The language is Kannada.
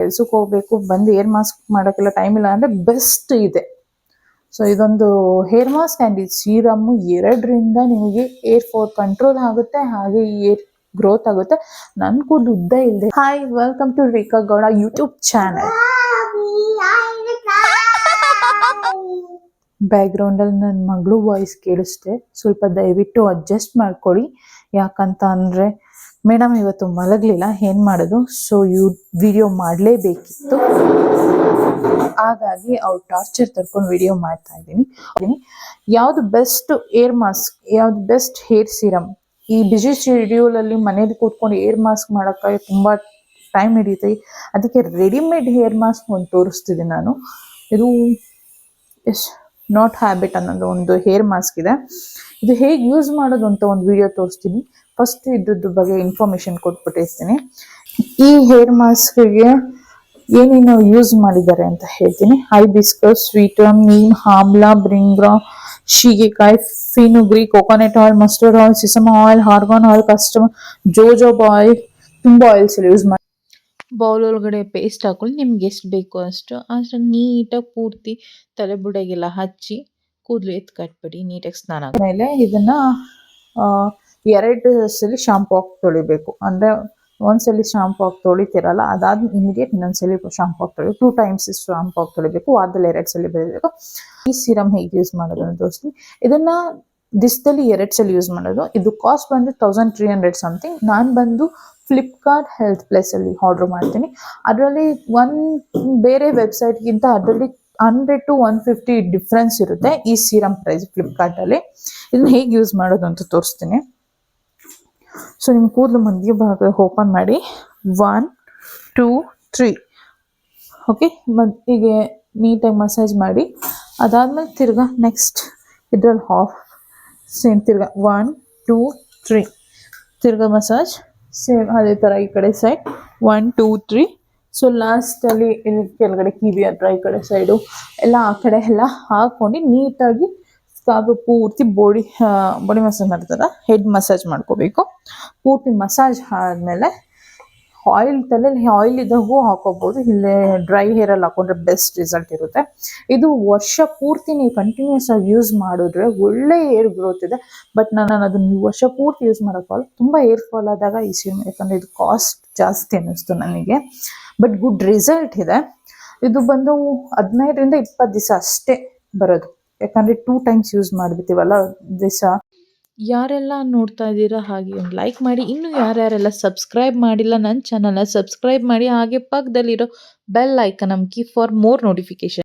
ಕೆಲ್ಸಕ್ಕೆ ಹೋಗ್ಬೇಕು, ಬಂದು ಏರ್ ಮಾಸ್ಕ್ ಮಾಡೋಕ್ಕೆಲ್ಲ ಟೈಮ್ ಇಲ್ಲ ಅಂದರೆ ಬೆಸ್ಟ್ ಇದೆ. ಸೊ ಇದೊಂದು ಹೇರ್ ಮಾಸ್ಕ್ ಆ್ಯಂಡ್ ಈ ಸೀರಮ್ ಎರಡರಿಂದ ನಿಮಗೆ ಏರ್ ಫಾಲ್ ಕಂಟ್ರೋಲ್ ಆಗುತ್ತೆ, ಹಾಗೆ ಏರ್ ಗ್ರೋತ್ ಆಗುತ್ತೆ. ನನ್ನ ಕೂದಲು ಉದ್ದ ಇಲ್ಲದೆ. Hi, welcome to Rekha Gowda YouTube channel. ಬ್ಯಾಕ್ಗ್ರೌಂಡಲ್ಲಿ ನನ್ನ ಮಗಳು ವಾಯ್ಸ್ ಕೇಳಿಸ್ತೆ, ಸ್ವಲ್ಪ ದಯವಿಟ್ಟು ಅಡ್ಜಸ್ಟ್ ಮಾಡ್ಕೊಳ್ಳಿ. ಯಾಕಂತ ಅಂದರೆ ಮೇಡಮ್ ಇವತ್ತು ಮಲಗಲಿಲ್ಲ, ಏನು ಮಾಡೋದು, ಸೊ ವಿಡಿಯೋ ಮಾಡಲೇಬೇಕಿತ್ತು. ಹಾಗಾಗಿ ಅವ್ರು ಟಾರ್ಚರ್ ತರ್ಕೊಂಡು ವಿಡಿಯೋ ಮಾಡ್ತಾ ಇದ್ದೀನಿ. ಯಾವುದು ಬೆಸ್ಟ್ ಏರ್ ಮಾಸ್ಕ್, ಯಾವುದು ಬೆಸ್ಟ್ ಹೇರ್ ಸಿರಮ್, ಈ ಬಿಸಿ ಶೆಡ್ಯೂಲಲ್ಲಿ ಮನೇಲಿ ಕೂತ್ಕೊಂಡು ಏರ್ ಮಾಸ್ಕ್ ಮಾಡೋಕ್ಕೆ ತುಂಬ ಟೈಮ್ ಹಿಡಿಯುತ್ತೆ. ಅದಕ್ಕೆ ರೆಡಿಮೇಡ್ ಹೇರ್ ಮಾಸ್ಕ್ ಒಂದು ತೋರಿಸ್ತಿದ್ದೀನಿ ನಾನು. ಇದು ನಾಟ್ ಹ್ಯಾಬಿಟ್ ಅನ್ನೋದು ಒಂದು ಹೇರ್ ಮಾಸ್ಕ್ ಇದೆ. ಇದು ಹೇಗೆ ಯೂಸ್ ಮಾಡೋದು ಅಂತ ಒಂದು ವಿಡಿಯೋ ತೋರಿಸ್ತೀನಿ. ಫಸ್ಟ್ ಇದ್ರದ್ದು ಬಗ್ಗೆ ಇನ್ಫಾರ್ಮೇಶನ್ ಕೊಟ್ಬಿಟ್ಟಿರ್ತೀನಿ. ಈ ಹೇರ್ ಮಾಸ್ಕ್ಗೆ ಏನೇನು ಯೂಸ್ ಮಾಡಿದ್ದಾರೆ ಅಂತ ಹೇಳ್ತೀನಿ. ಹೈಬಿಸ್ಕಸ್, ಸ್ವೀಟಮ್, neem, amla, bhringraj, shikakai, fenugreek, coconut oil, mustard oil, sesame oil, argan oil, castor jojoba oil, ತುಂಬ ಆಯಿಲ್ಸ್ ಎಲ್ಲ ಯೂಸ್ ಮಾಡಿ ಬೌಲ್ ಒಳಗಡೆ ಪೇಸ್ಟ್ ಹಾಕೊಳ್ಳಿ. ನಿಮ್ಗೆ ಎಷ್ಟು ಬೇಕೋ ಅಷ್ಟು ನೀಟಾಗಿ ಪೂರ್ತಿ ತಲೆ ಬುಡಗೆಲ್ಲ ಹಚ್ಚಿ ಕೂದಲು ಎತ್ತು ಕಟ್ಬಿಡಿ. ನೀಟಾಗಿ ಸ್ನಾನ ಆದಮೇಲೆ ಇದನ್ನು 2 ಸಲ ಶಾಂಪು ಹಾಕಿ ತೊಳಿಬೇಕು. ಅಂದರೆ ಒಂದ್ಸಲಿ ಶಾಂಪು ಹಾಕಿ ತೊಳಿತಿರಲ್ಲ, ಅದಾದ ಇಮಿಡಿಯೇಟ್ ಇನ್ನೊಂದ್ಸಲಿ ಶಾಂಪು ಹಾಕಿ ತೊಳಿ 2 times ಶಾಂಪು ಹಾಕಿ ತೊಳಿಬೇಕು. ವಾರದಲ್ಲಿ 2 ಸಲ ಬೆಳಿಬೇಕು. ಈ ಸೀರಮ್ ಹೇಗೆ ಯೂಸ್ ಮಾಡೋದು ಅಂತ ತೋರಿಸ್ತೀನಿ. ಇದನ್ನು ದಿವಸದಲ್ಲಿ 2 ಸಲ ಯೂಸ್ ಮಾಡೋದು. ಇದು ಕಾಸ್ಟ್ ಬಂದು 1300 ಸಮಥಿಂಗ್. ನಾನು ಬಂದು ಫ್ಲಿಪ್ಕಾರ್ಟ್ ಹೆಲ್ತ್ ಪ್ಲೇಸಲ್ಲಿ ಆರ್ಡ್ರ್ ಮಾಡ್ತೀನಿ. ಅದರಲ್ಲಿ ಬೇರೆ ವೆಬ್ಸೈಟ್ಗಿಂತ ಅದರಲ್ಲಿ 100 to 150 ಡಿಫ್ರೆನ್ಸ್ ಇರುತ್ತೆ ಈ ಸೀರಮ್ ಪ್ರೈಸ್ ಫ್ಲಿಪ್ಕಾರ್ಟಲ್ಲಿ. ಇದನ್ನ ಹೇಗೆ ಯೂಸ್ ಮಾಡೋದು ಅಂತ ತೋರಿಸ್ತೀನಿ. ಸೊ ನಿಮ್ಮ ಕೂದಲು ಮಧ್ಯ ಭಾಗ ಓಪನ್ ಮಾಡಿ 1 2 3 ಓಕೆ, ಹೀಗೆ ನೀಟಾಗಿ ಮಸಾಜ್ ಮಾಡಿ. ಅದಾದಮೇಲೆ ತಿರ್ಗಾ ನೆಕ್ಸ್ಟ್ ಇದ್ರಲ್ಲಿ ಸೇಮ್ ತಿರ್ಗಾ 1 2 3 ತಿರ್ಗಾ ಮಸಾಜ್ ಸೇಮ್ ಅದೇ ಥರ ಈ ಕಡೆ ಸೈಡ್ 1 2 3. ಸೊ ಲಾಸ್ಟಲ್ಲಿ ಇಲ್ಲಿ ಕೆಳಗಡೆ ಕಿವಿ ಹತ್ರ ಈ ಕಡೆ ಸೈಡು ಎಲ್ಲ ಆ ಕಡೆ ಎಲ್ಲ ಹಾಕ್ಕೊಂಡು ನೀಟಾಗಿ ಸ್ಕಾಬ್ ಪೂರ್ತಿ ಬಾಡಿ ಮಸಾಜ್ ಮಾಡ್ತಾರೆ, ಹೆಡ್ ಮಸಾಜ್ ಮಾಡ್ಕೋಬೇಕು. ಪೂರ್ತಿ ಮಸಾಜ್ ಆದಮೇಲೆ ತಲೆಯಲ್ಲಿ ಆಯಿಲ್ ಇದ್ದಾಗೂ ಹಾಕೋಬೋದು, ಇಲ್ಲೇ ಡ್ರೈ ಹೇರಲ್ಲಿ ಹಾಕೊಂಡ್ರೆ ಬೆಸ್ಟ್ ರಿಸಲ್ಟ್ ಇರುತ್ತೆ. ಇದು ವರ್ಷ ಪೂರ್ತಿ ನೀವು ಕಂಟಿನ್ಯೂಸ್ ಆಗಿ ಯೂಸ್ ಮಾಡಿದ್ರೆ ಒಳ್ಳೆ ಏರ್ ಗ್ರೋತ್ ಇದೆ. ಬಟ್ ನಾನು ಅದನ್ನು ವರ್ಷ ಪೂರ್ತಿ ಯೂಸ್ ಮಾಡೋಕ್ಕಲ್ಲ, ತುಂಬ ಏರ್ ಫಾಲ್ ಆದಾಗ ಈ ಸೀರಮ್, ಯಾಕಂದರೆ ಇದು ಕಾಸ್ಟ್ ಜಾಸ್ತಿ ಅನ್ನಿಸ್ತು ನನಗೆ, ಬಟ್ ಗುಡ್ ರಿಸಲ್ಟ್ ಇದೆ. ಇದು ಬಂದು 15ರಿಂದ 20 ದಿವಸ ಅಷ್ಟೇ ಬರೋದು, ಯಾಕಂದರೆ 2 times ಯೂಸ್ ಮಾಡಿಬಿಡ್ತೀವಲ್ಲ ದಿವಸ. ಯಾರೆಲ್ಲ ನೋಡ್ತಾ ಇದ್ದೀರಾ ಹಾಗೆ ಒಂದು ಲೈಕ್ ಮಾಡಿ. ಇನ್ನು ಯಾರ್ಯಾರೆಲ್ಲ ಸಬ್ಸ್ಕ್ರೈಬ್ ಮಾಡಿಲ್ಲ ನನ್ನ ಚಾನಲ್ನ ಸಬ್ಸ್ಕ್ರೈಬ್ ಮಾಡಿ, ಹಾಗೆ ಪಕ್ಕದಲ್ಲಿರೋ ಬೆಲ್ ಐಕನ್ ಅಮ್ಕಿ ಫಾರ್ ಮೋರ್ ನೋಟಿಫಿಕೇಶನ್.